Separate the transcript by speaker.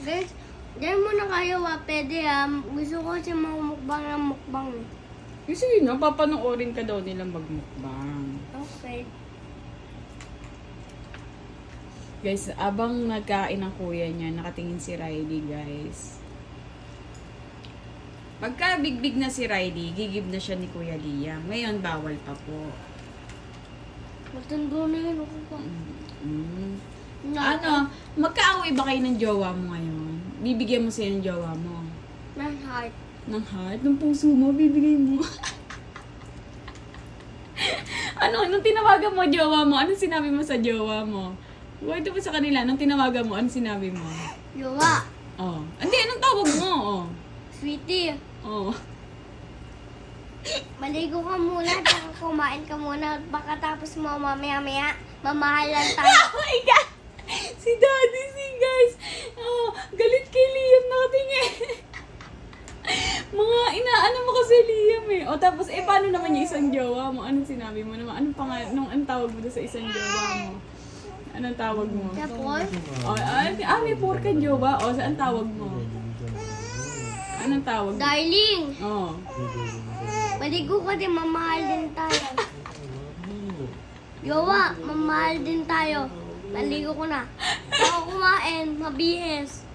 Speaker 1: Guys, dyan muna kayo pwede Gusto ko kasi mamukbang ng mukbang eh.
Speaker 2: Sige na, papanoorin ka daw nila magmukbang.
Speaker 1: Okay.
Speaker 2: Guys, abang nagkain ang kuya niya, nakatingin si Riley, guys. Pagka bigbig na si Riley, gigib na siya ni Kuya Liam. Ngayon, bawal pa po.
Speaker 1: Matando na yun ako pa.
Speaker 2: Ano, magkaaway ba kayo ng jowa mo ngayon? Bibigyan mo siya ng jowa mo?
Speaker 1: Ng heart.
Speaker 2: Ng heart? Ng puso mo, bibigay mo. Nung tinawagan mo jowa mo, anong sinabi mo sa jowa mo? Wait mo sa kanila, nung tinawagan mo, anong sinabi mo?
Speaker 1: Jowa.
Speaker 2: Oh. Hindi, anong tawag mo? Oh.
Speaker 1: Sweetie.
Speaker 2: Oh.
Speaker 1: Maligo ka muna, tsaka kumain ka muna. Baka tapos mo mamaya-maya, mamahalan tayo.
Speaker 2: Oh my God! Si Daddy, guys. Oh, galit kay Liam nakatingin. Mga inaano mo kasi Liam eh. O tapos, paano naman yung isang jowa mo? Anong sinabi mo naman? Anong tawag mo doon sa isang jowa mo? Anong tawag mo?
Speaker 1: Tapos,
Speaker 2: May porka jowa. O, saan tawag mo? Anong tawag mo?
Speaker 1: darling,
Speaker 2: Oh.
Speaker 1: maligo ka din, mamahal din tayo. Jowa, mamahal din tayo. Maligo ko na. Ako kumain, mabihis.